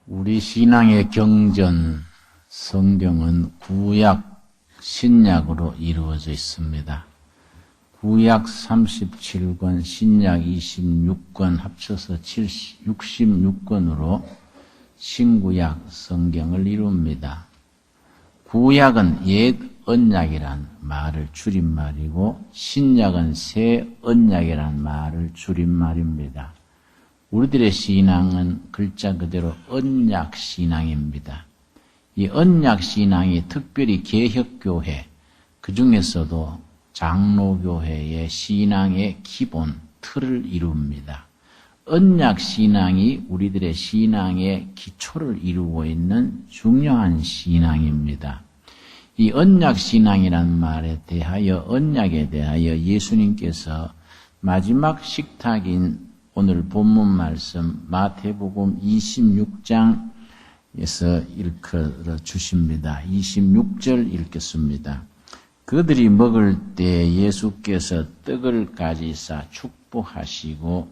우리 신앙의 경전, 성경은 구약, 신약으로 이루어져 있습니다. 구약 37권, 신약 26권 합쳐서 66권으로 신구약 성경을 이룹니다. 구약은 옛 언약이란 말을 줄임말이고 신약은 새 언약이란 말을 줄임말입니다. 우리들의 신앙은 글자 그대로 언약 신앙입니다. 이 언약 신앙이 특별히 개혁교회, 그 중에서도 장로교회의 신앙의 기본 틀을 이룹니다. 언약 신앙이 우리들의 신앙의 기초를 이루고 있는 중요한 신앙입니다. 이 언약 신앙이란 말에 대하여, 언약에 대하여 예수님께서 마지막 식탁인 오늘 본문 말씀 마태복음 26장에서 읽어 주십니다. 26절 읽겠습니다. 그들이 먹을 때 예수께서 떡을 가지사 축복하시고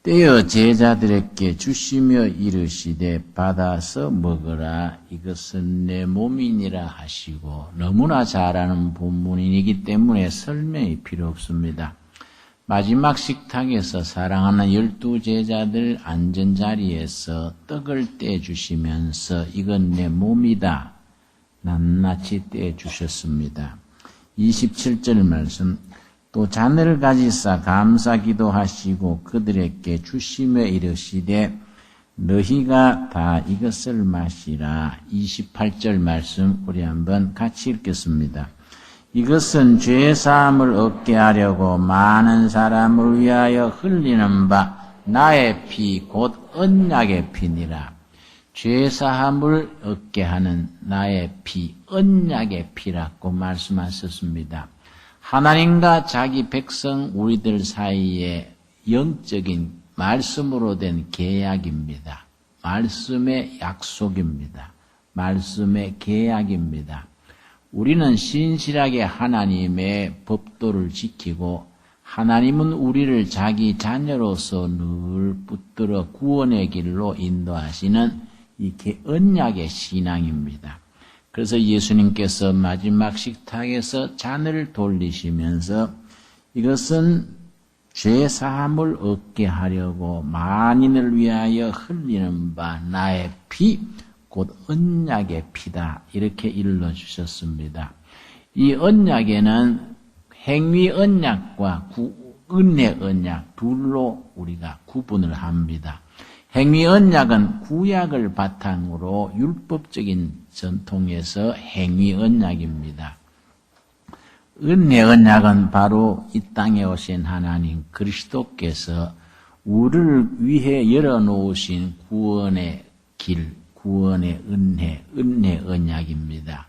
떼어 제자들에게 주시며 이르시되 받아서 먹으라, 이것은 내 몸이니라 하시고, 너무나 잘 아는 본문이기 때문에 설명이 필요 없습니다. 마지막 식탁에서 사랑하는 12제자들 앉은 자리에서 떡을 떼주시면서 이건 내 몸이다 낱낱이 떼주셨습니다. 27절 말씀, 또 잔을 가지사 감사 기도하시고 그들에게 주시며 이르시되 너희가 다 이것을 마시라. 28절 말씀 우리 한번 같이 읽겠습니다. 이것은 죄사함을 얻게 하려고 많은 사람을 위하여 흘리는 바 나의 피 곧 언약의 피니라. 죄사함을 얻게 하는 나의 피, 언약의 피라고 말씀하셨습니다. 하나님과 자기 백성 우리들 사이에 영적인 말씀으로 된 계약입니다. 말씀의 약속입니다. 말씀의 계약입니다. 우리는 신실하게 하나님의 법도를 지키고 하나님은 우리를 자기 자녀로서 늘 붙들어 구원의 길로 인도하시는 이 언약의 신앙입니다. 그래서 예수님께서 마지막 식탁에서 잔을 돌리시면서 이것은 죄사함을 얻게 하려고 만인을 위하여 흘리는 바 나의 피 곧 언약의 피다, 이렇게 일러주셨습니다. 이 언약에는 행위 언약과 은혜 언약 둘로 우리가 구분을 합니다. 행위 언약은 구약을 바탕으로 율법적인 전통에서 행위 언약입니다. 은혜 언약은 바로 이 땅에 오신 하나님 그리스도께서 우리를 위해 열어놓으신 구원의 길, 구원의 은혜 언약입니다.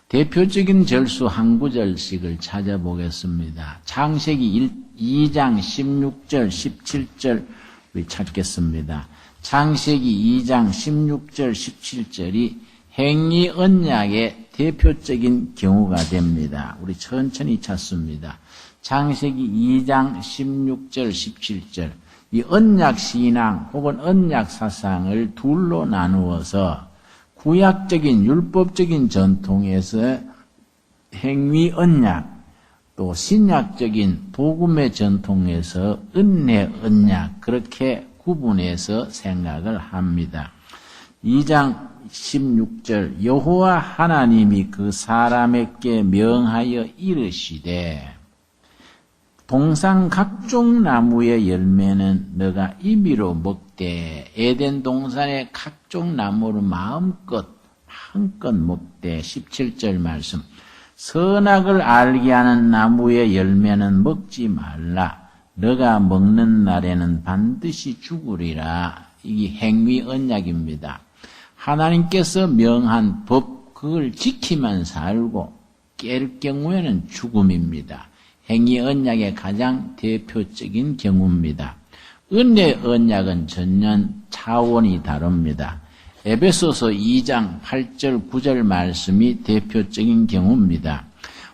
대표적인 절수 한 구절씩을 찾아보겠습니다. 창세기 2장 16절, 17절 우리 찾겠습니다. 창세기 2장 16절, 17절이 행위 언약의 대표적인 경우가 됩니다. 우리 천천히 찾습니다. 창세기 2장 16절, 17절. 이 언약 신앙 혹은 언약 사상을 둘로 나누어서 구약적인 율법적인 전통에서 행위 언약, 또 신약적인 복음의 전통에서 은혜 언약, 그렇게 구분해서 생각을 합니다. 2장 16절, 여호와 하나님이 그 사람에게 명하여 이르시되 동산 각종 나무의 열매는 너가 임의로 먹되 에덴 동산의 각종 나무를 마음껏 먹되. 17절 말씀, 선악을 알게 하는 나무의 열매는 먹지 말라. 너가 먹는 날에는 반드시 죽으리라. 이게 행위 언약입니다. 하나님께서 명한 법, 그걸 지키면 살고 깰 경우에는 죽음입니다. 행위 언약의 가장 대표적인 경우입니다. 은혜 언약은 전혀 차원이 다릅니다. 에베소서 2장 8절 9절 말씀이 대표적인 경우입니다.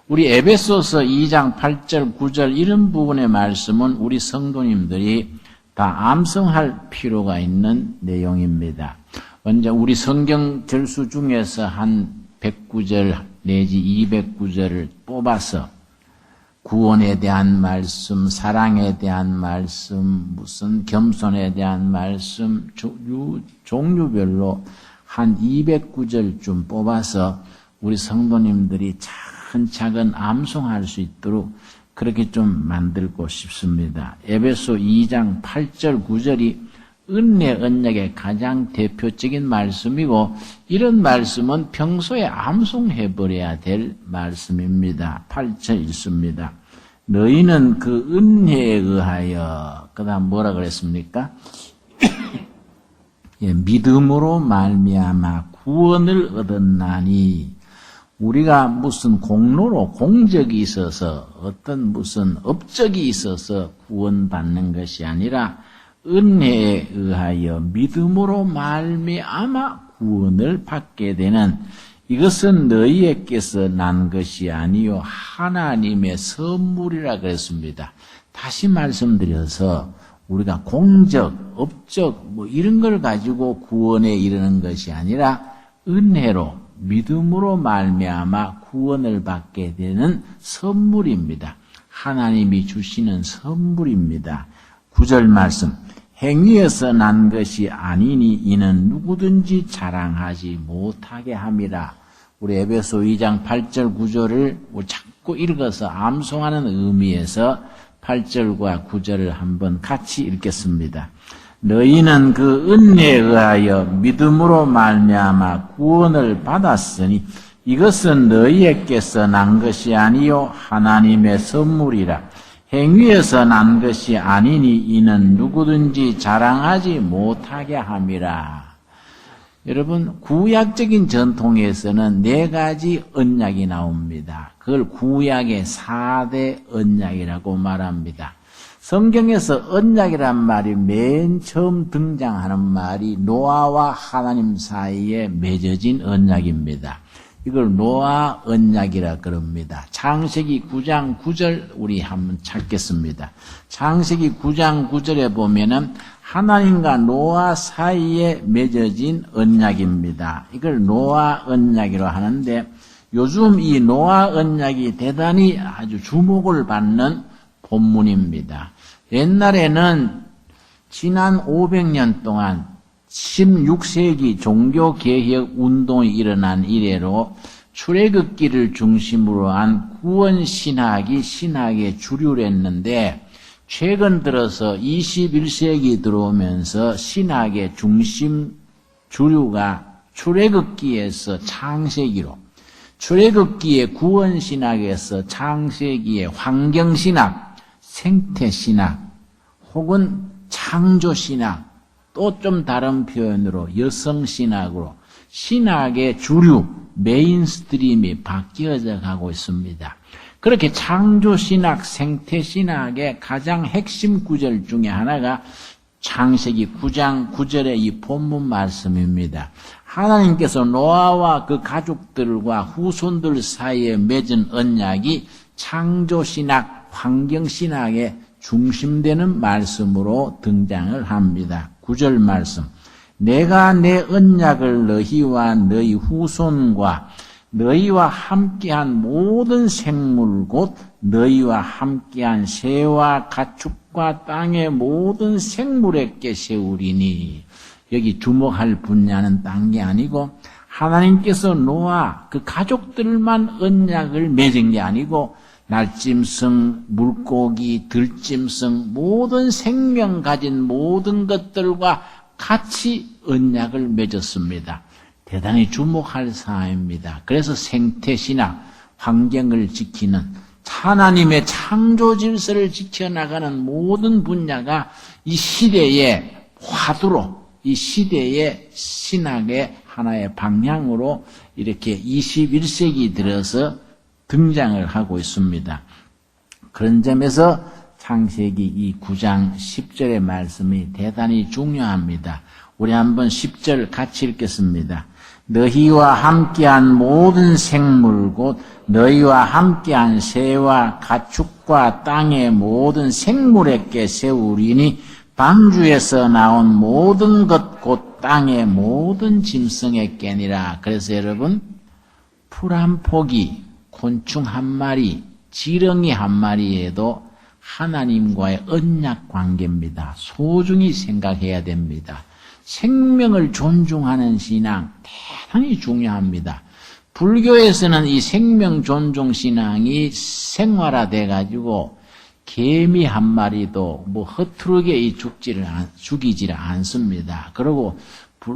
우리 에베소서 2장 8절 9절 이런 부분의 말씀은 우리 성도님들이 다 암송할 필요가 있는 내용입니다. 먼저 우리 성경 절수 중에서 한 109절 내지 209절을 뽑아서 구원에 대한 말씀, 사랑에 대한 말씀, 무슨 겸손에 대한 말씀, 종류별로 한 209절쯤 뽑아서 우리 성도님들이 차근차근 암송할 수 있도록 그렇게 좀 만들고 싶습니다. 에베소 2장 8절 9절이 은혜 언약의 가장 대표적인 말씀이고 이런 말씀은 평소에 암송해버려야 될 말씀입니다. 8절 읽습니다. 너희는 그 은혜에 의하여 그 다음 뭐라 그랬습니까? 예, 믿음으로 말미암아 구원을 얻었나니 우리가 무슨 공로로 공적이 있어서 어떤 무슨 업적이 있어서 구원받는 것이 아니라 은혜에 의하여 믿음으로 말미암아 구원을 받게 되는 이것은 너희에게서 난 것이 아니요 하나님의 선물이라 그랬습니다. 다시 말씀드려서 우리가 공적, 업적 뭐 이런 걸 가지고 구원에 이르는 것이 아니라 은혜로 믿음으로 말미암아 구원을 받게 되는 선물입니다. 하나님이 주시는 선물입니다. 9절 말씀 행위에서 난 것이 아니니 이는 누구든지 자랑하지 못하게 함이라. 우리 에베소 2장 8절 9절을 자꾸 읽어서 암송하는 의미에서 8절과 9절을 한번 같이 읽겠습니다. 너희는 그 은혜에 의하여 믿음으로 말미암아 구원을 받았으니 이것은 너희에게서 난 것이 아니요 하나님의 선물이라. 행위에서 난 것이 아니니 이는 누구든지 자랑하지 못하게 함이라. 여러분 구약적인 전통에서는 4가지 언약이 나옵니다. 그걸 구약의 4대 언약이라고 말합니다. 성경에서 언약이란 말이 맨 처음 등장하는 말이 노아와 하나님 사이에 맺어진 언약입니다. 이걸 노아 언약이라 그럽니다. 창세기 9장 9절 우리 한번 찾겠습니다. 창세기 9장 9절에 보면은 하나님과 노아 사이에 맺어진 언약입니다. 이걸 노아 언약이라고 하는데 요즘 이 노아 언약이 대단히 아주 주목을 받는 본문입니다. 옛날에는 지난 500년 동안 16세기 종교개혁 운동이 일어난 이래로 출애굽기를 중심으로 한 구원신학이 신학의 주류랬는데 최근 들어서 21세기 들어오면서 신학의 중심 주류가 출애굽기에서 창세기로 출애굽기의 구원신학에서 창세기의 환경신학, 생태신학 혹은 창조신학 또 좀 다른 표현으로 여성신학으로 신학의 주류 메인스트림이 바뀌어져 가고 있습니다. 그렇게 창조신학, 생태신학의 가장 핵심 구절 중에 하나가 창세기 9장 9절의 이 본문 말씀입니다. 하나님께서 노아와 그 가족들과 후손들 사이에 맺은 언약이 창조신학, 환경신학의 중심되는 말씀으로 등장을 합니다. 9절 말씀 내가 내 언약을 너희와 너희 후손과 너희와 함께한 모든 생물 곧 너희와 함께한 새와 가축과 땅의 모든 생물에게 세우리니 여기 주목할 분야는 딴 게 아니고 하나님께서 노아 그 가족들만 언약을 맺은 게 아니고 날짐승, 물고기, 들짐승 모든 생명 가진 모든 것들과 같이 언약을 맺었습니다. 대단히 주목할 사항입니다. 그래서 생태신학, 환경을 지키는 하나님의 창조 질서를 지켜나가는 모든 분야가 이 시대의 화두로 이 시대의 신학의 하나의 방향으로 이렇게 21세기 들어서 등장을 하고 있습니다. 그런 점에서 창세기 이 9장 10절의 말씀이 대단히 중요합니다. 우리 한번 10절 같이 읽겠습니다. 너희와 함께한 모든 생물 곧 너희와 함께한 새와 가축과 땅의 모든 생물에게 세우리니 방주에서 나온 모든 것 곧 땅의 모든 짐승의 깸이라. 그래서 여러분, 풀 한 포기, 곤충 한 마리, 지렁이 한 마리에도 하나님과의 언약 관계입니다. 소중히 생각해야 됩니다. 생명을 존중하는 신앙 대단히 중요합니다. 불교에서는 이 생명 존중 신앙이 생활화돼 가지고 개미 한 마리도 뭐 허투루게 죽이지를 않습니다. 그리고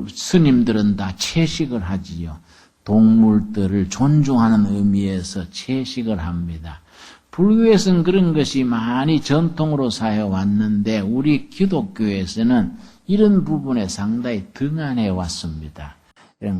스님들은 다 채식을 하지요. 동물들을 존중하는 의미에서 채식을 합니다. 불교에서는 그런 것이 많이 전통으로 사해왔는데 우리 기독교에서는 이런 부분에 상당히 등한해 왔습니다.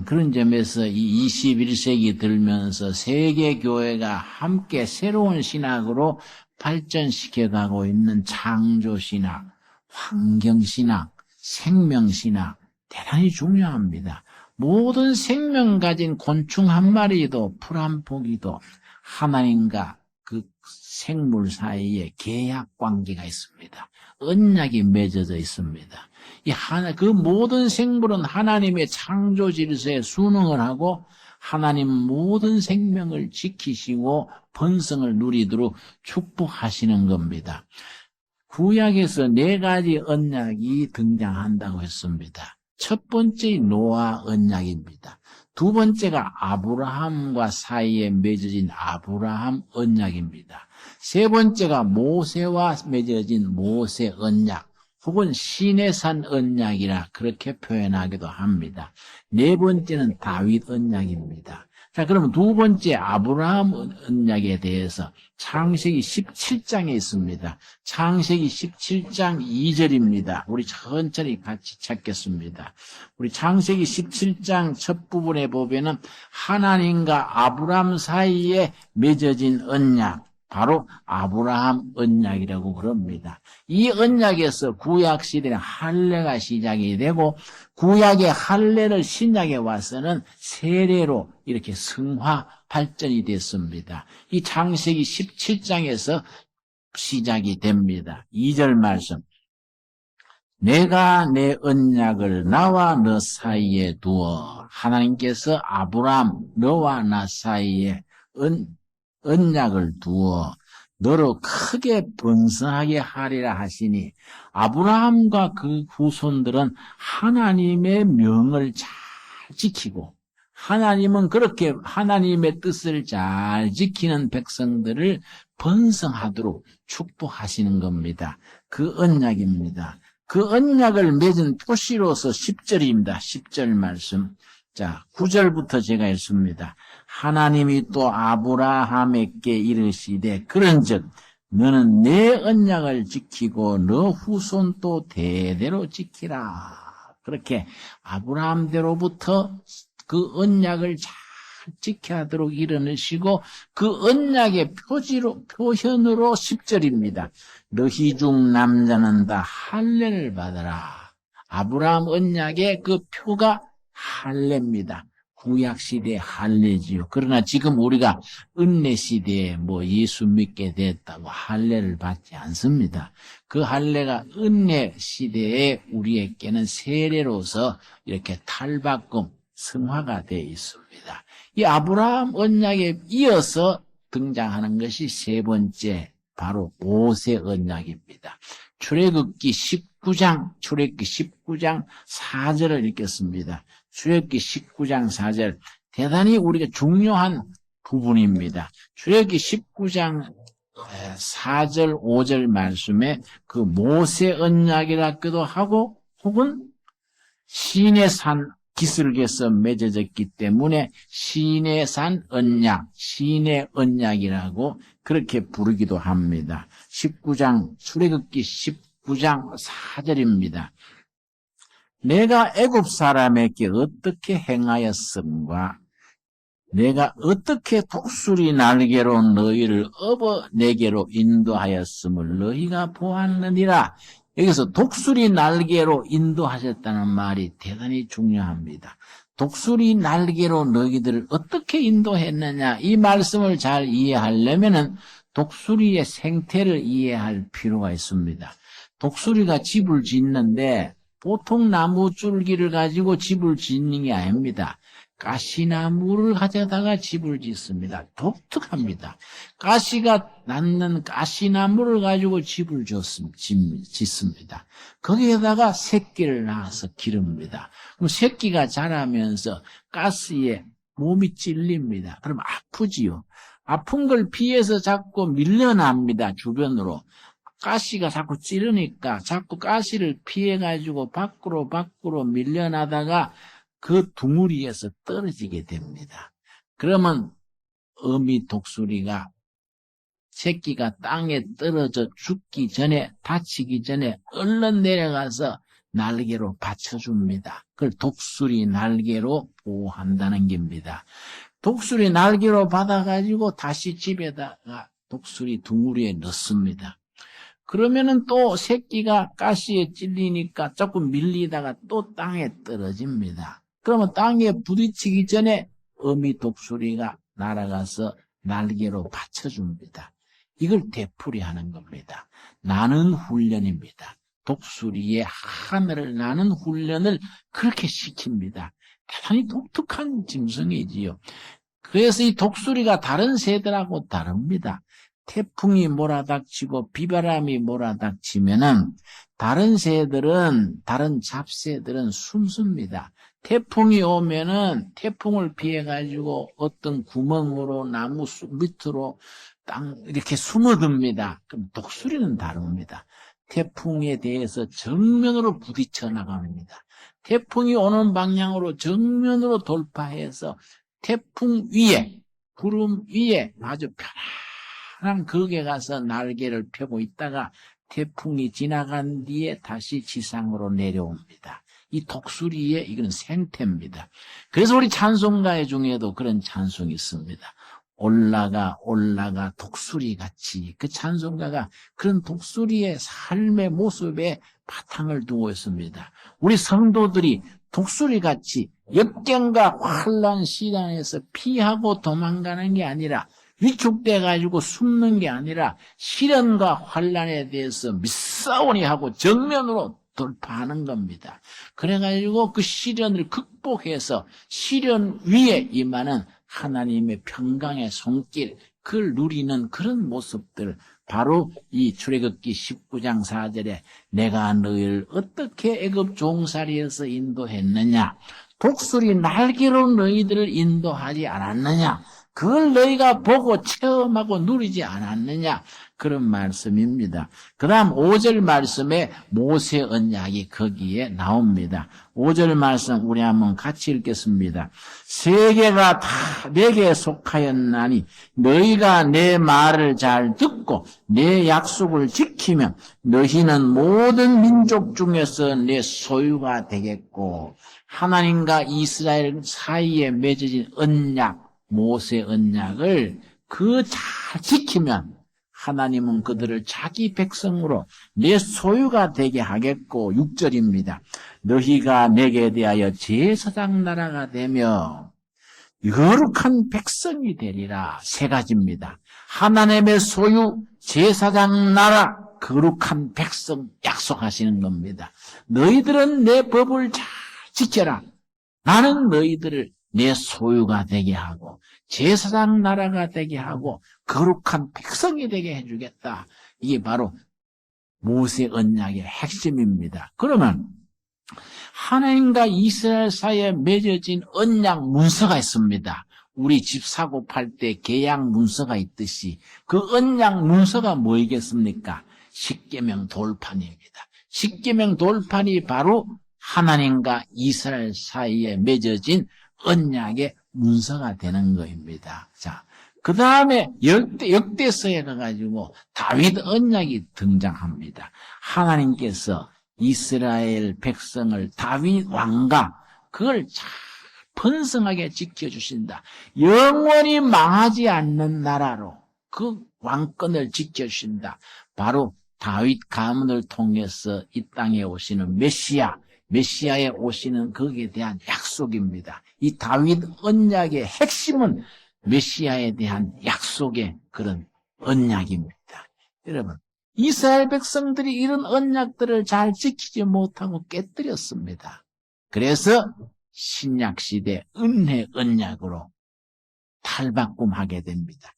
그런 점에서 이 21세기 들면서 세계 교회가 함께 새로운 신학으로 발전시켜가고 있는 창조신학, 환경신학, 생명신학 대단히 중요합니다. 모든 생명 가진 곤충 한 마리도 풀 한 포기도 하나님과 그 생물 사이에 계약 관계가 있습니다. 언약이 맺어져 있습니다. 그 모든 생물은 하나님의 창조 질서에 순응을 하고 하나님 모든 생명을 지키시고 번성을 누리도록 축복하시는 겁니다. 구약에서 4가지 언약이 등장한다고 했습니다. 첫 번째 노아 언약입니다. 두 번째가 아브라함과 사이에 맺어진 아브라함 언약입니다. 세 번째가 모세와 맺어진 모세 언약 혹은 시내산 언약이라 그렇게 표현하기도 합니다. 네 번째는 다윗 언약입니다. 자, 그러면 두 번째 아브라함 언약에 대해서 창세기 17장에 있습니다. 창세기 17장 2절입니다. 우리 천천히 같이 찾겠습니다. 우리 창세기 17장 첫 부분에 보면은 하나님과 아브라함 사이에 맺어진 언약, 바로 아브라함 언약이라고 그럽니다. 이 언약에서 구약 시대는 할례가 시작이 되고 구약의 할례를 신약에 와서는 세례로 이렇게 성화 발전이 됐습니다. 이 창세기 17장에서 시작이 됩니다. 2절 말씀. 내가 내 언약을 나와 너 사이에 두어. 하나님께서 아브라함 너와 나 사이에 언약을 두어 너로 크게 번성하게 하리라 하시니 아브라함과 그 후손들은 하나님의 명을 잘 지키고 하나님은 그렇게 하나님의 뜻을 잘 지키는 백성들을 번성하도록 축복하시는 겁니다. 그 언약입니다. 그 언약을 맺은 표시로서 10절입니다. 10절 말씀. 자, 9절부터 제가 읽습니다. 하나님이 또 아브라함에게 이르시되 그런즉 너는 내 언약을 지키고 너 후손도 대대로 지키라. 그렇게 아브라함대로부터 그 언약을 잘 지켜야 하도록 이르시고 그 언약의 표현으로 10절입니다. 너희 중 남자는 다 할례를 받아라. 아브라함 언약의 그 표가 할례입니다. 구약시대의 할례지요. 그러나 지금 우리가 은혜시대에 예수 믿게 됐다고 할례를 받지 않습니다. 그 할례가 은혜시대에 우리에게는 세례로서 이렇게 탈바꿈, 성화가 되어 있습니다. 이 아브라함 언약에 이어서 등장하는 것이 세 번째, 바로 모세 언약입니다. 출애굽기 19장 4절을 읽겠습니다. 출애굽기 19장 4절, 대단히 우리가 중요한 부분입니다. 출애굽기 19장 4절 5절 말씀에 그 모세 언약이라기도 하고 혹은 시내산 기슭에서 맺어졌기 때문에 시내산 언약, 시내 언약이라고 그렇게 부르기도 합니다. 출애굽기 19장 4절입니다. 내가 애굽 사람에게 어떻게 행하였음과 내가 어떻게 독수리 날개로 너희를 업어 내게로 인도하였음을 너희가 보았느니라. 여기서 독수리 날개로 인도하셨다는 말이 대단히 중요합니다. 독수리 날개로 너희들을 어떻게 인도했느냐, 이 말씀을 잘 이해하려면은 독수리의 생태를 이해할 필요가 있습니다. 독수리가 집을 짓는데 보통 나무 줄기를 가지고 집을 짓는 게 아닙니다. 가시나무를 가져다가 집을 짓습니다. 독특합니다. 가시가 낳는 가시나무를 가지고 집을 짓습니다. 거기에다가 새끼를 낳아서 기릅니다. 그럼 새끼가 자라면서 가시에 몸이 찔립니다. 그럼 아프지요. 아픈 걸 피해서 자꾸 밀려납니다. 주변으로. 가시가 자꾸 찌르니까 자꾸 가시를 피해가지고 밖으로 밀려나다가 그 둥우리에서 떨어지게 됩니다. 그러면 어미 독수리가 새끼가 땅에 떨어져 죽기 전에, 다치기 전에 얼른 내려가서 날개로 받쳐줍니다. 그걸 독수리 날개로 보호한다는 겁니다. 독수리 날개로 받아가지고 다시 집에다가 독수리 둥우리에 넣습니다. 그러면은 또 새끼가 가시에 찔리니까 조금 밀리다가 또 땅에 떨어집니다. 그러면 땅에 부딪히기 전에 어미 독수리가 날아가서 날개로 받쳐줍니다. 이걸 되풀이 하는 겁니다. 나는 훈련입니다. 독수리의 하늘을 나는 훈련을 그렇게 시킵니다. 대단히 독특한 짐승이지요. 그래서 이 독수리가 다른 새들하고 다릅니다. 태풍이 몰아닥치고 비바람이 몰아닥치면은 다른 새들은, 다른 잡새들은 숨습니다. 태풍이 오면은 태풍을 피해가지고 어떤 구멍으로 나무 밑으로 이렇게 숨어듭니다. 그럼 독수리는 다릅니다. 태풍에 대해서 정면으로 부딪혀 나갑니다. 태풍이 오는 방향으로 정면으로 돌파해서 태풍 위에, 구름 위에 아주 편안한 거기에 가서 날개를 펴고 있다가 태풍이 지나간 뒤에 다시 지상으로 내려옵니다. 이 독수리의 이건 생태입니다. 그래서 우리 찬송가 중에도 그런 찬송이 있습니다. 올라가 독수리같이. 그 찬송가가 그런 독수리의 삶의 모습에 바탕을 두고 있습니다. 우리 성도들이 독수리같이 역경과 환난 시련에서 피하고 도망가는 게 아니라 위축돼 가지고 숨는 게 아니라 시련과 환난에 대해서 믿사오니 하고 정면으로 돌파하는 겁니다. 그래가지고 그 시련을 극복해서 시련 위에 임하는 하나님의 평강의 손길, 그걸 누리는 그런 모습들, 바로 이 출애굽기 19장 4절에 내가 너희를 어떻게 애굽 종살이에서 인도했느냐, 독수리 날개로 너희들을 인도하지 않았느냐, 그걸 너희가 보고 체험하고 누리지 않았느냐, 그런 말씀입니다. 그 다음 5절 말씀에 모세 언약이 거기에 나옵니다. 5절 말씀 우리 한번 같이 읽겠습니다. 세계가 다 내게 속하였나니 너희가 내 말을 잘 듣고 내 약속을 지키면 너희는 모든 민족 중에서 내 소유가 되겠고, 하나님과 이스라엘 사이에 맺어진 언약, 모세 언약을 그 잘 지키면 하나님은 그들을 자기 백성으로 내 소유가 되게 하겠고, 6절입니다. 너희가 내게 대하여 제사장 나라가 되며 거룩한 백성이 되리라. 세 가지입니다. 하나님의 소유, 제사장 나라, 거룩한 백성 약속하시는 겁니다. 너희들은 내 법을 잘 지켜라. 나는 너희들을 내 소유가 되게 하고 제사장 나라가 되게 하고 거룩한 백성이 되게 해주겠다. 이게 바로 모세 언약의 핵심입니다. 그러면 하나님과 이스라엘 사이에 맺어진 언약 문서가 있습니다. 우리 집 사고 팔 때 계약 문서가 있듯이 그 언약 문서가 뭐이겠습니까? 십계명 돌판입니다. 십계명 돌판이 바로 하나님과 이스라엘 사이에 맺어진 언약의 문서가 되는 것입니다. 자, 그 다음에 역대서에 가가지고 다윗 언약이 등장합니다. 하나님께서 이스라엘 백성을 다윗 왕과 그걸 잘 번성하게 지켜주신다. 영원히 망하지 않는 나라로 그 왕권을 지켜주신다. 바로 다윗 가문을 통해서 이 땅에 오시는 메시아에 오시는 거기에 대한 약속입니다. 이 다윗 언약의 핵심은 메시아에 대한 약속의 그런 언약입니다. 여러분, 이스라엘 백성들이 이런 언약들을 잘 지키지 못하고 깨뜨렸습니다. 그래서 신약시대 은혜 언약으로 탈바꿈하게 됩니다.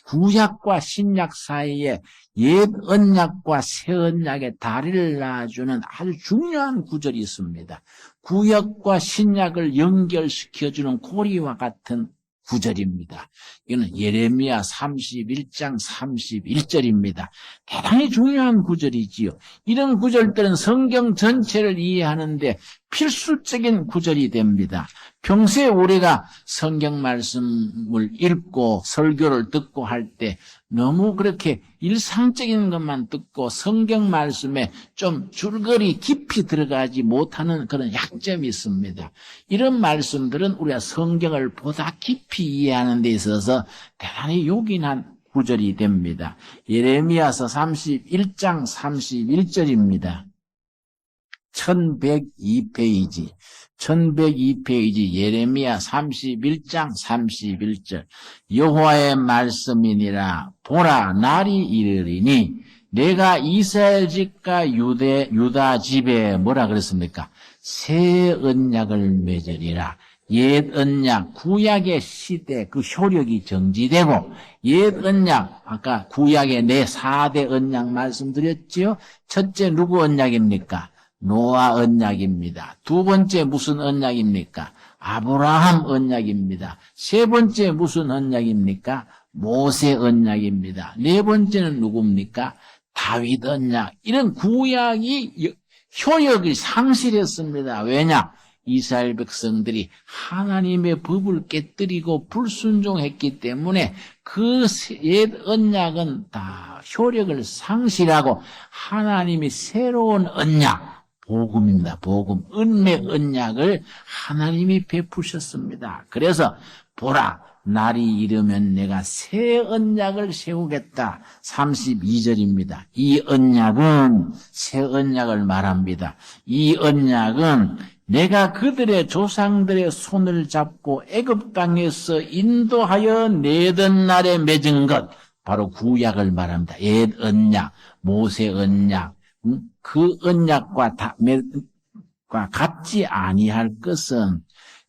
구약과 신약 사이에 옛 언약과 새 언약의 다리를 놔주는 아주 중요한 구절이 있습니다. 구약과 신약을 연결시켜주는 고리와 같은 구절입니다. 이거는 예레미야 31장 31절입니다. 대단히 중요한 구절이지요. 이런 구절들은 성경 전체를 이해하는데 필수적인 구절이 됩니다. 평소에 우리가 성경 말씀을 읽고 설교를 듣고 할 때 너무 그렇게 일상적인 것만 듣고 성경 말씀에 좀 줄거리 깊이 들어가지 못하는 그런 약점이 있습니다. 이런 말씀들은 우리가 성경을 보다 깊이 이해하는 데 있어서 대단히 요긴한 구절이 됩니다. 예레미야서 31장 31절입니다. 1102페이지. 1102페이지 예레미야 31장 31절. 여호와의 말씀이니라. 보라, 날이 이르리니 내가 이스라엘 집과 유다 집에 뭐라 그랬습니까? 새 언약을 맺으리라. 옛 언약, 구약의 시대 그 효력이 정지되고, 옛 언약, 아까 구약의 네 4대 언약 말씀드렸지요? 첫째 누구 언약입니까? 노아 언약입니다. 두 번째 무슨 언약입니까? 아브라함 언약입니다. 세 번째 무슨 언약입니까? 모세 언약입니다. 네 번째는 누굽니까? 다윗 언약. 이런 구약이 효력을 상실했습니다. 왜냐? 이스라엘 백성들이 하나님의 법을 깨뜨리고 불순종했기 때문에 그 옛 언약은 다 효력을 상실하고 하나님이 새로운 언약, 복음입니다. 복음, 은혜 언약을 하나님이 베푸셨습니다. 그래서 보라, 날이 이르면 내가 새 언약을 세우겠다. 32절입니다. 이 언약은 새 언약을 말합니다. 이 언약은 내가 그들의 조상들의 손을 잡고 애굽 땅에서 인도하여 내던 날에 맺은 것, 바로 구약을 말합니다. 옛 언약, 모세 언약, 그 언약과 같지 아니할 것은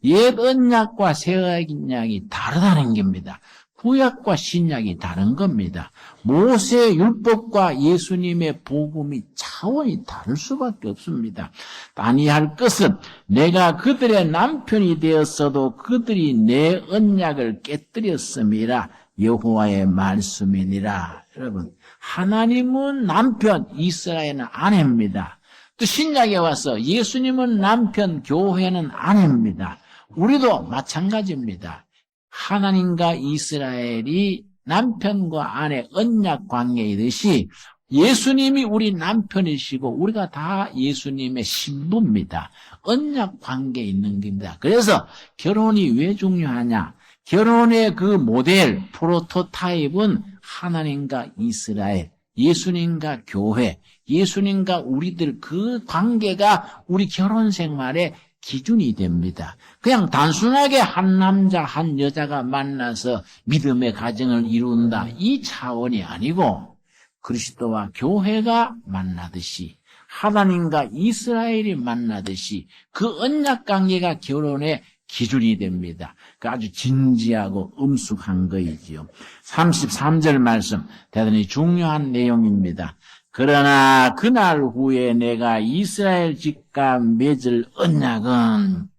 옛 언약과 새 언약이 다르다는 겁니다. 구약과 신약이 다른 겁니다. 모세 율법과 예수님의 복음이 차원이 다를 수밖에 없습니다. 아니할 것은 내가 그들의 남편이 되었어도 그들이 내 언약을 깨뜨렸음이라. 여호와의 말씀이니라. 여러분, 하나님은 남편, 이스라엘은 아내입니다. 또 신약에 와서 예수님은 남편, 교회는 아내입니다. 우리도 마찬가지입니다. 하나님과 이스라엘이 남편과 아내 언약 관계이듯이 예수님이 우리 남편이시고 우리가 다 예수님의 신부입니다. 언약 관계에 있는 겁니다. 그래서 결혼이 왜 중요하냐? 결혼의 그 모델, 프로토타입은 하나님과 이스라엘, 예수님과 교회, 예수님과 우리들 그 관계가 우리 결혼 생활의 기준이 됩니다. 그냥 단순하게 한 남자, 한 여자가 만나서 믿음의 가정을 이룬다. 이 차원이 아니고 그리스도와 교회가 만나듯이 하나님과 이스라엘이 만나듯이 그 언약 관계가 결혼의 기준이 됩니다. 그 아주 진지하고 엄숙한 거이지요. 33절 말씀 대단히 중요한 내용입니다. 그러나 그날 후에 내가 이스라엘 집과 맺을 언약은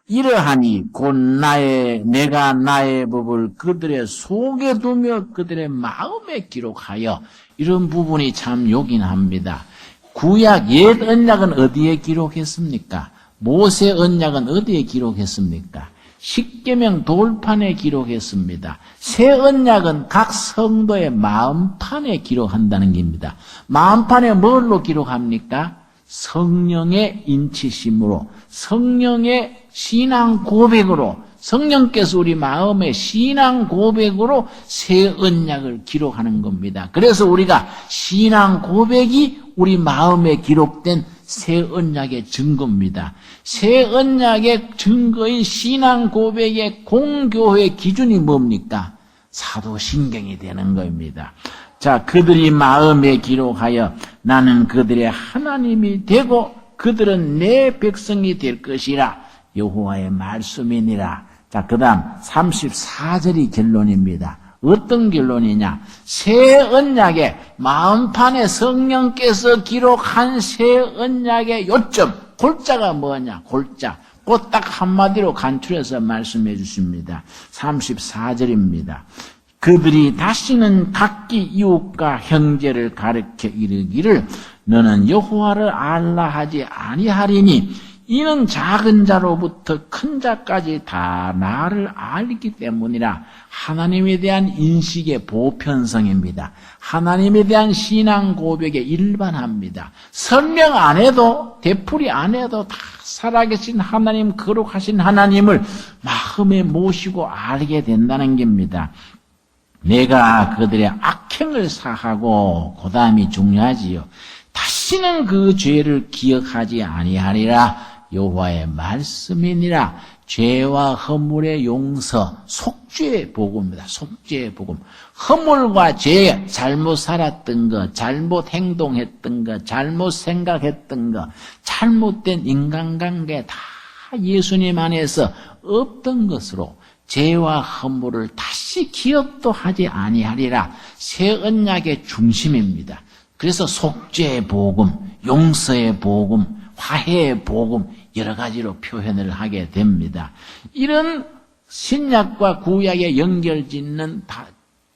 이러하니 곧 내가 나의 법을 그들의 속에 두며 그들의 마음에 기록하여. 이런 부분이 참 요긴합니다. 구약 옛 언약은 어디에 기록했습니까? 모세 언약은 어디에 기록했습니까? 십계명 돌판에 기록했습니다. 새 언약은 각 성도의 마음판에 기록한다는 겁니다. 마음판에 뭘로 기록합니까? 성령의 인치심으로, 성령의 신앙 고백으로, 성령께서 우리 마음의 신앙 고백으로 새 언약을 기록하는 겁니다. 그래서 우리가 신앙 고백이 우리 마음에 기록된 새 언약의 증거입니다. 새 언약의 증거인 신앙 고백의 공교회 기준이 뭡니까? 사도신경이 되는 겁니다. 자, 그들이 마음에 기록하여 나는 그들의 하나님이 되고 그들은 내 백성이 될 것이라. 여호와의 말씀이니라. 자, 그 다음 34절이 결론입니다. 어떤 결론이냐? 새 언약의 마음판에 성령께서 기록한 새 언약의 요점, 골자가 뭐냐? 골자. 곧 딱 한마디로 간추려서 말씀해 주십니다. 34절입니다. 그들이 다시는 각기 이웃과 형제를 가르쳐 이르기를 너는 여호와를 알라 하지 아니하리니 이는 작은 자로부터 큰 자까지 다 나를 알기 때문이라. 하나님에 대한 인식의 보편성입니다. 하나님에 대한 신앙 고백의 일반화입니다. 설명 안 해도, 되풀이 안 해도 다 살아계신 하나님, 거룩하신 하나님을 마음에 모시고 알게 된다는 겁니다. 내가 그들의 악행을 사하고, 그 다음이 중요하지요. 다시는 그 죄를 기억하지 아니하리라. 여호와의 말씀이니라. 죄와 허물의 용서, 속죄의 복음입니다. 속죄의 복음. 허물과 죄, 잘못 살았던 것, 잘못 행동했던 것, 잘못 생각했던 것, 잘못된 인간관계 다 예수님 안에서 없던 것으로 죄와 허물을 다시 기억도 하지 아니하리라. 새 언약의 중심입니다. 그래서 속죄의 복음, 용서의 복음, 화해의 복음 여러 가지로 표현을 하게 됩니다. 이런 신약과 구약의 연결짓는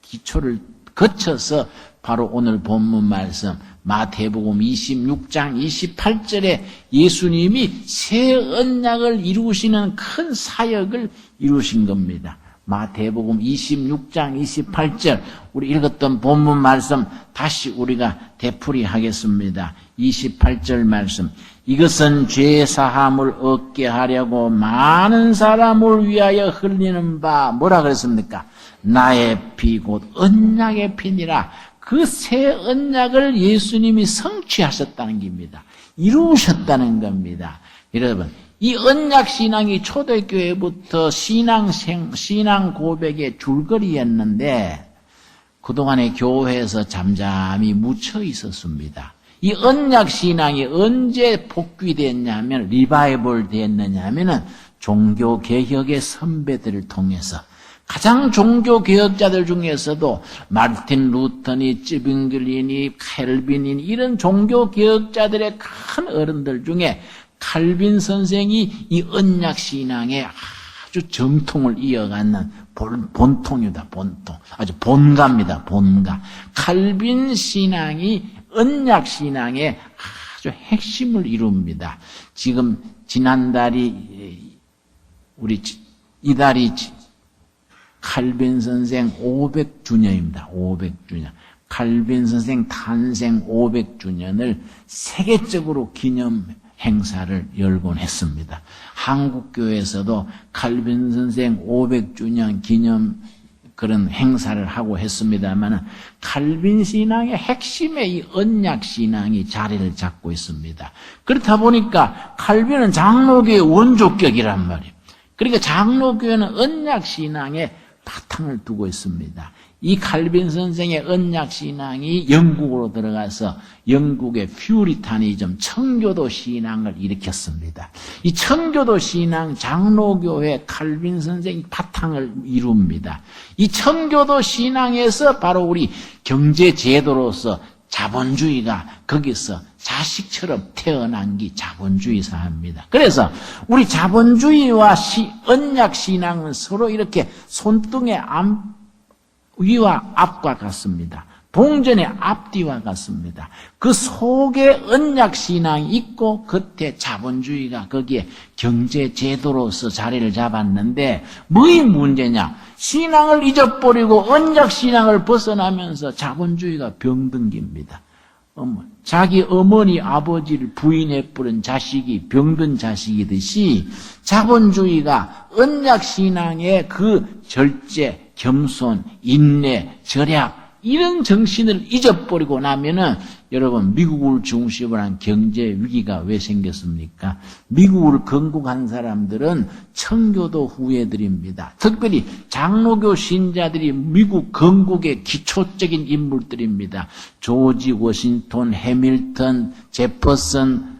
기초를 거쳐서 바로 오늘 본문 말씀 마태복음 26장 28절에 예수님이 새 언약을 이루시는 큰 사역을 이루신 겁니다. 마태복음 26장 28절 우리 읽었던 본문 말씀 다시 우리가 되풀이 하겠습니다. 28절 말씀. 이것은 죄 사함을 얻게 하려고 많은 사람을 위하여 흘리는 바 뭐라 그랬습니까? 나의 피 곧 언약의 피니라. 그 새 언약을 예수님이 성취하셨다는 겁니다. 이루셨다는 겁니다. 여러분, 이 언약 신앙이 초대교회부터 신앙 고백의 줄거리였는데 그동안에 교회에서 잠잠히 묻혀 있었습니다. 이 언약 신앙이 언제 복귀됐냐면 리바이벌 됐느냐면은 종교 개혁의 선배들을 통해서 가장 종교 개혁자들 중에서도 마르틴 루터니, 찌빙글린이, 칼빈이 이런 종교 개혁자들의 큰 어른들 중에 칼빈 선생이 이 언약 신앙에 아주 정통을 이어가는 본통이다, 본통. 아주 본가입니다, 본가. 칼빈 신앙이 언약 신앙의 아주 핵심을 이룹니다. 지금 지난달이 이달이 칼빈 선생 500주년입니다. 500주년. 칼빈 선생 탄생 500주년을 세계적으로 기념 행사를 열곤 했습니다. 한국교회에서도 칼빈 선생 500주년 기념 그런 행사를 하고 했습니다만 칼빈 신앙의 핵심의 이 언약 신앙이 자리를 잡고 있습니다. 그렇다 보니까 칼빈은 장로교의 원조격이란 말이에요. 그러니까 장로교회는 언약 신앙에 바탕을 두고 있습니다. 이 칼빈 선생의 언약 신앙이 영국으로 들어가서 영국의 퓨리타니즘, 청교도 신앙을 일으켰습니다. 이 청교도 신앙 장로교회 칼빈 선생이 바탕을 이룹니다. 이 청교도 신앙에서 바로 우리 경제 제도로서 자본주의가 거기서 자식처럼 태어난 게 자본주의 사회입니다. 그래서 우리 자본주의와 언약 신앙은 서로 이렇게 손등의 위와 앞과 같습니다. 동전의 앞뒤와 같습니다. 그 속에 언약 신앙이 있고 겉에 자본주의가 거기에 경제 제도로서 자리를 잡았는데 뭐의 문제냐? 신앙을 잊어버리고 언약 신앙을 벗어나면서 자본주의가 병든깁니다. 자기 어머니 아버지를 부인해버린 자식이 병든 자식이듯이 자본주의가 언약 신앙의 그 절제, 겸손, 인내, 절약 이런 정신을 잊어버리고 나면은 여러분, 미국을 중심으로 한 경제 위기가 왜 생겼습니까? 미국을 건국한 사람들은 청교도 후예들입니다. 특별히 장로교 신자들이 미국 건국의 기초적인 인물들입니다. 조지 워싱턴, 해밀턴, 제퍼슨,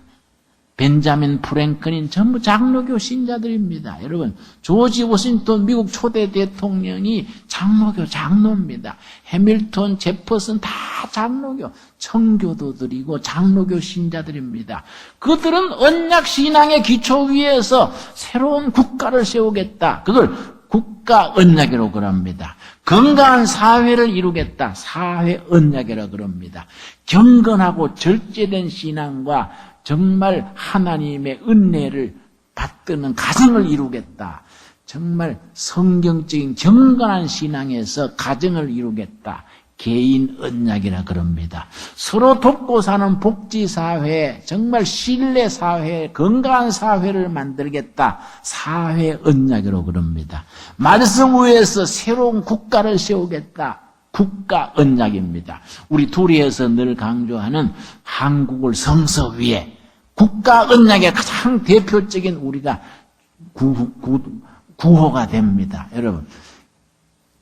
벤자민 프랭클린 전부 장로교 신자들입니다. 여러분, 조지 워싱턴 미국 초대 대통령이 장로입니다. 해밀턴, 제퍼슨 다 장로교, 청교도들이고 장로교 신자들입니다. 그들은 언약 신앙의 기초 위에서 새로운 국가를 세우겠다. 그걸 국가 언약이라고 그럽니다. 건강한 사회를 이루겠다. 사회 언약이라고 그럽니다. 경건하고 절제된 신앙과 정말 하나님의 은혜를 받드는 가정을 이루겠다. 정말 성경적인 경건한 신앙에서 가정을 이루겠다. 개인 언약이라 그럽니다. 서로 돕고 사는 복지사회, 정말 신뢰사회, 건강한 사회를 만들겠다. 사회 언약이라고 그럽니다. 말씀 위에서 새로운 국가를 세우겠다. 국가 언약입니다. 우리 둘이에서 늘 강조하는 한국을 성서 위에 국가 언약의 가장 대표적인 우리가 구호가 됩니다. 여러분,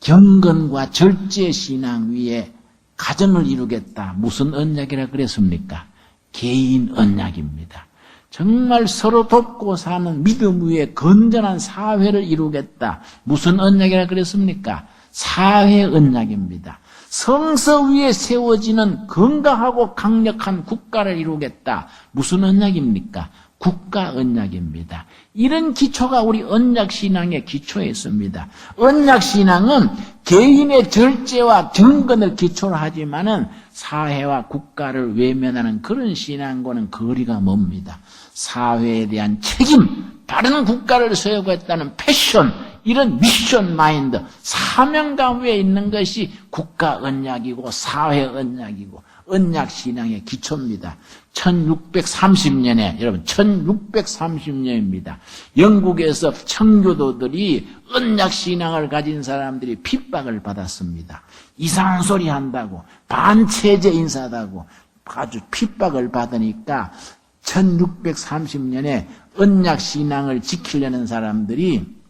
경건과 절제 신앙 위에 가정을 이루겠다. 무슨 언약이라 그랬습니까? 개인 언약입니다. 정말 서로 돕고 사는 믿음 위에 건전한 사회를 이루겠다. 무슨 언약이라 그랬습니까? 사회 언약입니다. 성서 위에 세워지는 건강하고 강력한 국가를 이루겠다. 무슨 언약입니까? 국가 언약입니다. 이런 기초가 우리 언약신앙의 기초에 있습니다. 언약신앙은 개인의 절제와 경건을 기초로 하지만은 사회와 국가를 외면하는 그런 신앙과는 거리가 멉니다. 사회에 대한 책임, 바른 국가를 세우겠다는 패션, 이런 미션 마인드, 사명감 위에 있는 것이 국가 언약이고 사회 언약이고 언약신앙의 기초입니다. 1630년에, 여러분 1630년입니다. 영국에서 청교도들이 언약신앙을 가진 사람들이 핍박을 받았습니다. 이상한 소리 한다고, 반체제 인사다고 아주 핍박을 받으니까 1630년에 언약신앙을 지키려는 사람들이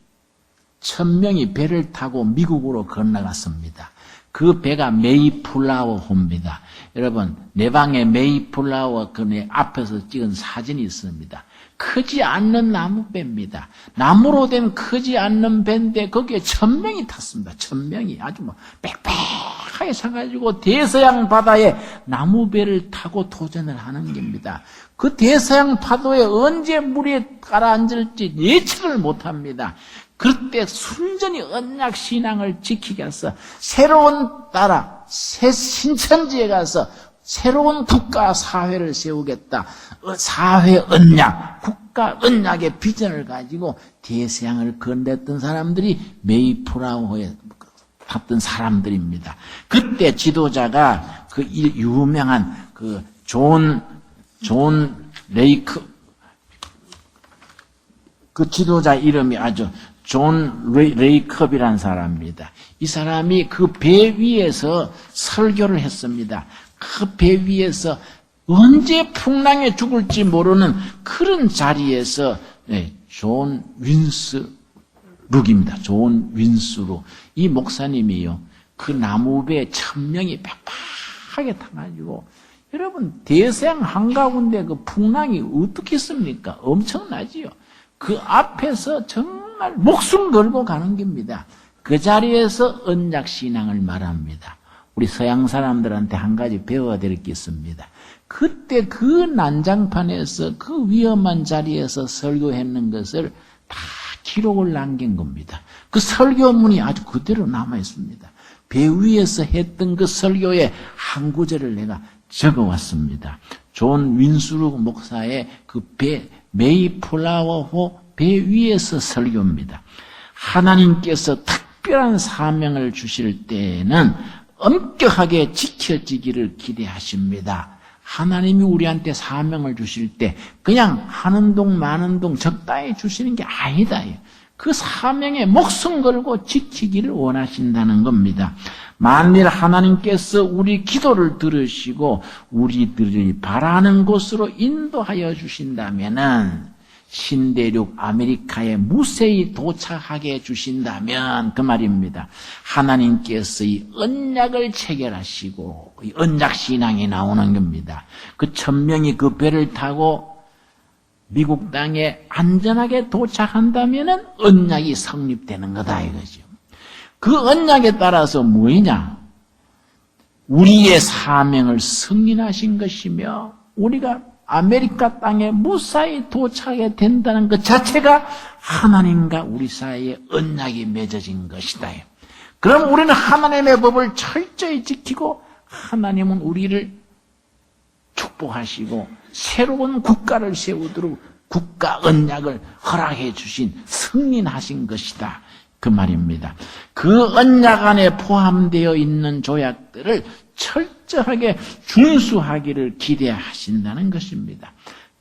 1000명이 배를 타고 미국으로 건너갔습니다. 그 배가 메이플라워호입니다. 여러분, 내 방에 메이플라워 그네 앞에서 찍은 사진이 있습니다. 크지 않는 나무배입니다. 나무로 된 크지 않는 배인데 거기에 1000명이 탔습니다. 1000명이 아주 뭐 빽빽하게 사가지고 대서양 바다에 나무배를 타고 도전을 하는 겁니다. 그 대서양 파도에 언제 물에 가라앉을지 예측을 못합니다. 그때 순전히 언약 신앙을 지키기 위해서 새로운 나라, 새 신천지에 가서 새로운 국가 사회를 세우겠다. 사회 언약, 국가 언약의 비전을 가지고 대서양을 건넸던 사람들이 메이플라워에 탔던 사람들입니다. 그때 지도자가 그 유명한 그 존 레이크, 그 지도자 이름이 아주 존 레이컵이라는 사람입니다. 이 사람이 그 배 위에서 설교를 했습니다. 그 배 위에서 언제 풍랑에 죽을지 모르는 그런 자리에서 존 윈스 룩입니다. 존 윈스 룩. 이 목사님이요. 그 나무배에 1000명이 팍팍하게 타가지고 여러분 대서양 한가운데 그 풍랑이 어떻겠습니까? 엄청나지요. 그 앞에서 정말 목숨 걸고 가는 겁니다. 그 자리에서 언약신앙을 말합니다. 우리 서양 사람들한테 한 가지 배워야 될 게 있습니다. 그때 그 난장판에서 그 위험한 자리에서 설교했는 것을 다 기록을 남긴 겁니다. 그 설교문이 아주 그대로 남아 있습니다. 배 위에서 했던 그 설교의 한 구절을 내가 적어왔습니다. 존 윈스룩 목사의 그 메이플라워호 배 위에서 설교입니다. 하나님께서 특별한 사명을 주실 때에는 엄격하게 지켜지기를 기대하십니다. 하나님이 우리한테 사명을 주실 때 그냥 하는 동 마는 동 적당히 주시는 게 아니다. 그 사명에 목숨 걸고 지키기를 원하신다는 겁니다. 만일 하나님께서 우리 기도를 들으시고 우리들이 바라는 곳으로 인도하여 주신다면은 신대륙 아메리카에 무사히 도착하게 해주신다면 그 말입니다. 하나님께서 이 언약을 체결하시고 이 언약신앙이 나오는 겁니다. 그 1000명이 그 배를 타고 미국 땅에 안전하게 도착한다면 언약이 성립되는 거다 이거죠. 그 언약에 따라서 뭐냐? 우리의 사명을 승인하신 것이며 우리가 아메리카 땅에 무사히 도착하게 된다는 것 자체가 하나님과 우리 사이에 언약이 맺어진 것이다. 그럼 우리는 하나님의 법을 철저히 지키고 하나님은 우리를 축복하시고 새로운 국가를 세우도록 국가 언약을 허락해 주신 승인하신 것이다. 그 말입니다. 그 언약 안에 포함되어 있는 조약들을 철저하게 준수하기를 기대하신다는 것입니다.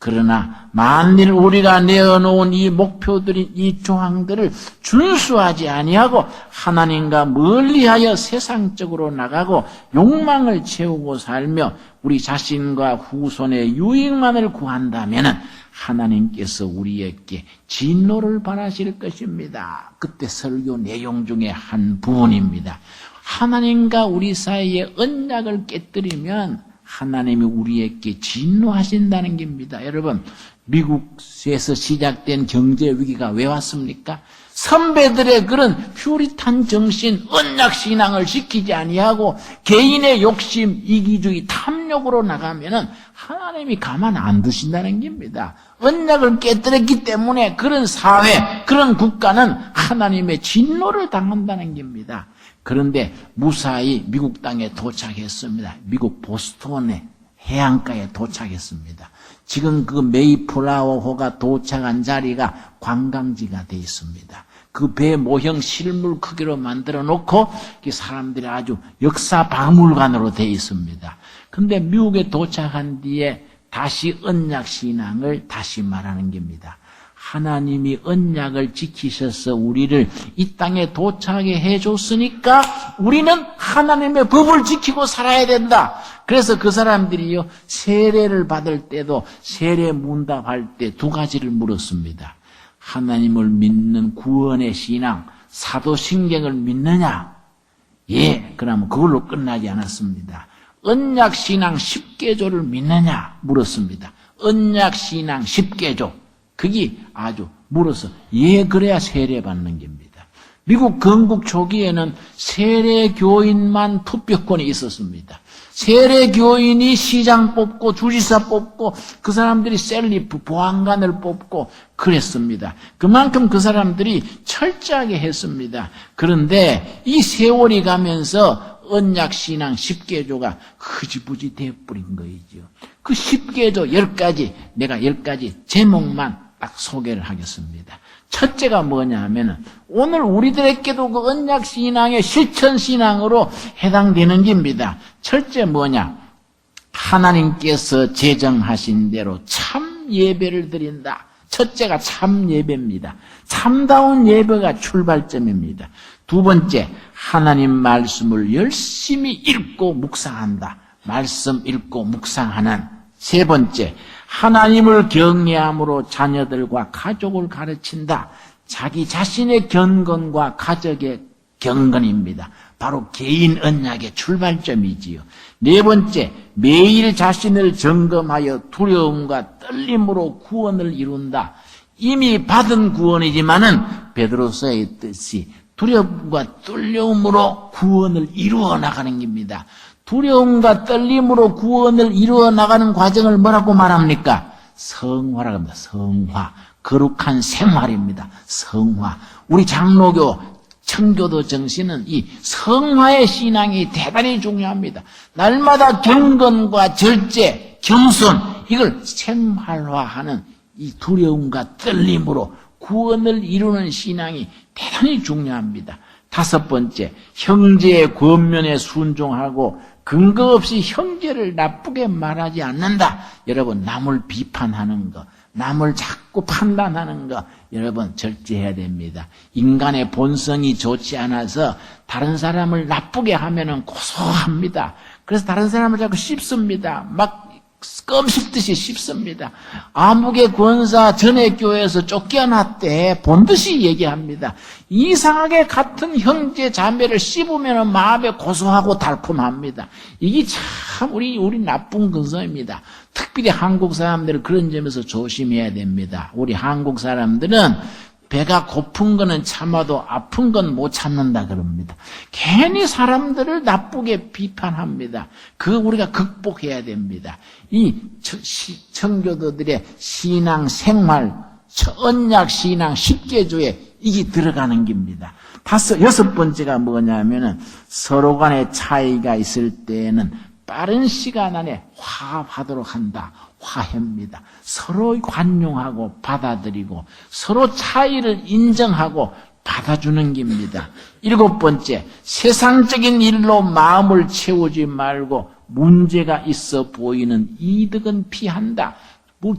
그러나 만일 우리가 내어놓은 이 목표들인 이 조항들을 준수하지 아니하고 하나님과 멀리하여 세상적으로 나가고 욕망을 채우고 살며 우리 자신과 후손의 유익만을 구한다면 하나님께서 우리에게 진노를 바라실 것입니다. 그때 설교 내용 중에 한 부분입니다. 하나님과 우리 사이에 언약을 깨뜨리면 하나님이 우리에게 진노하신다는 겁니다. 여러분, 미국에서 시작된 경제 위기가 왜 왔습니까? 선배들의 그런 퓨리탄 정신, 언약 신앙을 지키지 아니하고 개인의 욕심, 이기주의, 탐욕으로 나가면은 하나님이 가만 안 두신다는 겁니다. 언약을 깨뜨렸기 때문에 그런 사회, 그런 국가는 하나님의 진노를 당한다는 겁니다. 그런데 무사히 미국 땅에 도착했습니다. 미국 보스턴의 해안가에 도착했습니다. 지금 그 메이플라워호가 도착한 자리가 관광지가 되어 있습니다. 그 배 모형 실물 크기로 만들어 놓고 사람들이 아주 역사 박물관으로 되어 있습니다. 근데 미국에 도착한 뒤에 다시 언약 신앙을 다시 말하는 겁니다. 하나님이 언약을 지키셔서 우리를 이 땅에 도착하게 해줬으니까 우리는 하나님의 법을 지키고 살아야 된다. 그래서 그 사람들이요, 세례를 받을 때도 세례 문답할 때 두 가지를 물었습니다. 하나님을 믿는 구원의 신앙, 사도신경을 믿느냐? 예, 그러면 그걸로 끝나지 않았습니다. 언약신앙 10개조를 믿느냐? 물었습니다. 언약신앙 10개조. 그게 아주 물어서 예, 그래야 세례받는 겁니다. 미국 건국 초기에는 세례교인만 투표권이 있었습니다. 세례교인이 시장 뽑고 주지사 뽑고 그 사람들이 셀리프 보안관을 뽑고 그랬습니다. 그만큼 그 사람들이 철저하게 했습니다. 그런데 이 세월이 가면서 언약신앙 10개조가 흐지부지 되어버린 거이죠. 그 10개조 10가지, 내가 10가지 제목만 딱 소개를 하겠습니다. 첫째가 뭐냐 하면은 오늘 우리들에게도 그 언약신앙의 실천신앙으로 해당되는 겁니다. 첫째 뭐냐? 하나님께서 제정하신 대로 참 예배를 드린다. 첫째가 참 예배입니다. 참다운 예배가 출발점입니다. 두 번째, 하나님 말씀을 열심히 읽고 묵상한다. 말씀 읽고 묵상하는. 세 번째, 하나님을 경외함으로 자녀들과 가족을 가르친다. 자기 자신의 경건과 가족의 경건입니다. 바로 개인 언약의 출발점이지요. 네 번째, 매일 자신을 점검하여 두려움과 떨림으로 구원을 이룬다. 이미 받은 구원이지만은 베드로서에 있듯이 두려움과 떨림으로 구원을 이루어 나가는 겁니다. 두려움과 떨림으로 구원을 이루어 나가는 과정을 뭐라고 말합니까? 성화라고 합니다. 성화. 거룩한 생활입니다. 성화. 우리 장로교, 청교도 정신은 이 성화의 신앙이 대단히 중요합니다. 날마다 경건과 절제, 겸손, 이걸 생활화하는 이 두려움과 떨림으로 구원을 이루는 신앙이 대단히 중요합니다. 다섯 번째, 형제의 권면에 순종하고 근거 없이 형제를 나쁘게 말하지 않는다. 여러분, 남을 비판하는 거, 남을 자꾸 판단하는 거 여러분 절제해야 됩니다. 인간의 본성이 좋지 않아서 다른 사람을 나쁘게 하면은 고소합니다. 그래서 다른 사람을 자꾸 씹습니다. 막 껌 씹듯이 씹습니다. 아무개 권사 전해교회에서 쫓겨났대 본듯이 얘기합니다. 이상하게 같은 형제 자매를 씹으면 마음에 고소하고 달콤합니다. 이게 참 우리 나쁜 근성입니다. 특별히 한국 사람들은 그런 점에서 조심해야 됩니다. 우리 한국 사람들은 배가 고픈 거는 참아도 아픈 건 못 참는다 그럽니다. 괜히 사람들을 나쁘게 비판합니다. 그거 우리가 극복해야 됩니다. 이 청교도들의 신앙 생활, 언약 신앙 10개조에 이게 들어가는 겁니다. 여섯 번째가 뭐냐면은 서로 간에 차이가 있을 때에는 빠른 시간 안에 화합하도록 한다. 화해입니다. 서로 관용하고 받아들이고 서로 차이를 인정하고 받아주는 겁니다. 일곱 번째, 세상적인 일로 마음을 채우지 말고 문제가 있어 보이는 이득은 피한다.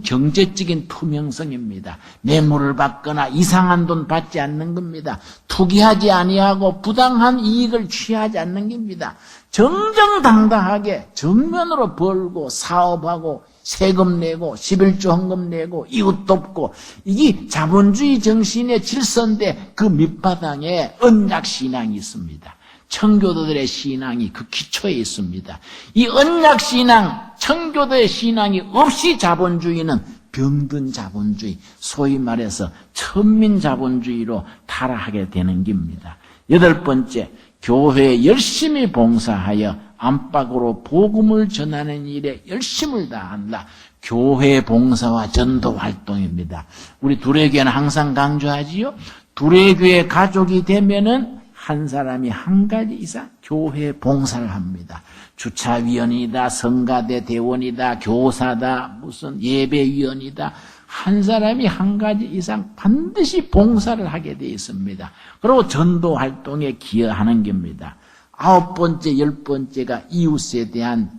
경제적인 투명성입니다. 뇌물을 받거나 이상한 돈 받지 않는 겁니다. 투기하지 아니하고 부당한 이익을 취하지 않는 겁니다. 정정당당하게 정면으로 벌고 사업하고 세금 내고 11조 헌금 내고 이웃 돕고 이게 자본주의 정신의 질서인데 그 밑바닥에 언약신앙이 있습니다. 청교도들의 신앙이 그 기초에 있습니다. 이 언약신앙, 청교도의 신앙이 없이 자본주의는 병든 자본주의, 소위 말해서 천민자본주의로 타락하게 되는 겁니다. 여덟 번째, 교회에 열심히 봉사하여 안팎으로 복음을 전하는 일에 열심을 다한다. 교회 봉사와 전도 활동입니다. 우리 두레교회는 항상 강조하지요. 두레교회 가족이 되면은 한 사람이 한 가지 이상 교회 봉사를 합니다. 주차위원이다, 성가대 대원이다, 교사다, 무슨 예배위원이다. 한 사람이 한 가지 이상 반드시 봉사를 하게 되어 있습니다. 그리고 전도 활동에 기여하는 겁니다. 아홉 번째, 열 번째가 이웃에 대한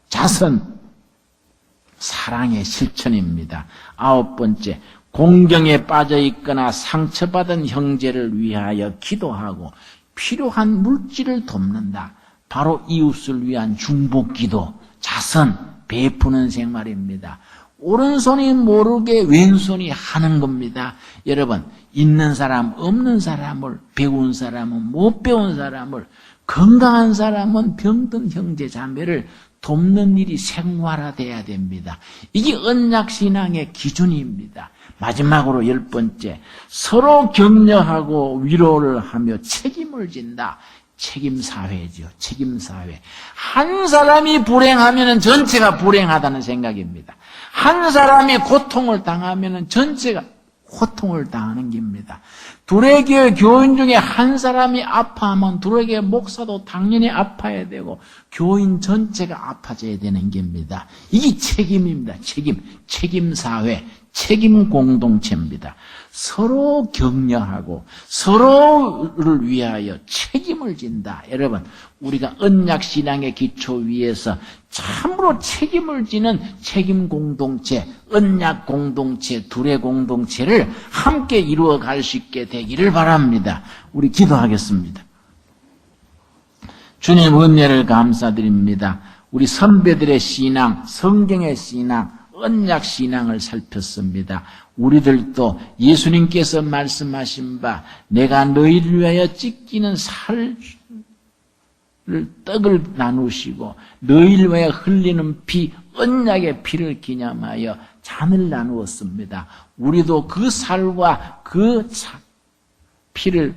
자선, 사랑의 실천입니다. 아홉 번째, 공경에 빠져 있거나 상처받은 형제를 위하여 기도하고 필요한 물질을 돕는다. 바로 이웃을 위한 중보기도, 자선, 베푸는 생활입니다. 오른손이 모르게 왼손이 하는 겁니다. 여러분, 있는 사람, 없는 사람을, 배운 사람은 못 배운 사람을, 건강한 사람은 병든 형제 자매를 돕는 일이 생활화돼야 됩니다. 이게 언약신앙의 기준입니다. 마지막으로 열 번째, 서로 격려하고 위로를 하며 책임을 진다. 책임사회죠. 책임사회. 한 사람이 불행하면 전체가 불행하다는 생각입니다. 한 사람이 고통을 당하면 전체가 고통을 당하는 겁니다. 두레교회 교인 중에 한 사람이 아파하면 두레교회 목사도 당연히 아파야 되고 교인 전체가 아파져야 되는 겁니다. 이게 책임입니다. 책임사회, 책임공동체입니다. 서로 격려하고 서로를 위하여 책임을 진다. 여러분, 우리가 언약신앙의 기초 위에서 참으로 책임을 지는 책임공동체, 언약공동체, 두레공동체를 함께 이루어 갈 수 있게 되기를 바랍니다. 우리 기도하겠습니다. 주님 은혜를 감사드립니다. 우리 선배들의 신앙, 성경의 신앙, 언약신앙을 살폈습니다. 우리들도 예수님께서 말씀하신 바 내가 너희를 위하여 찢기는 떡을 나누시고 너희를 위하여 흘리는 피, 언약의 피를 기념하여 잔을 나누었습니다. 우리도 그 살과 그 피를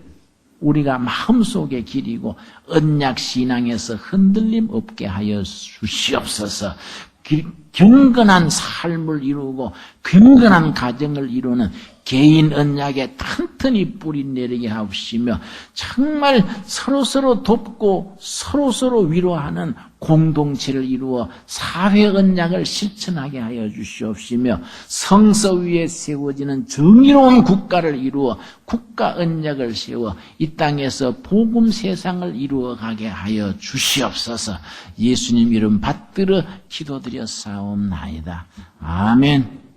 우리가 마음속에 기리고 언약신앙에서 흔들림 없게 하여 주시옵소서. 경건한 삶을 이루고 경건한 가정을 이루는 개인 언약에 튼튼히 뿌리 내리게 하시며 정말 서로서로 돕고 서로서로 위로하는 공동체를 이루어 사회 언약을 실천하게 하여 주시옵시며 성서 위에 세워지는 정의로운 국가를 이루어 국가 언약을 세워 이 땅에서 복음 세상을 이루어 가게 하여 주시옵소서. 예수님 이름 받들어 기도드려 사옵나이다. 아멘.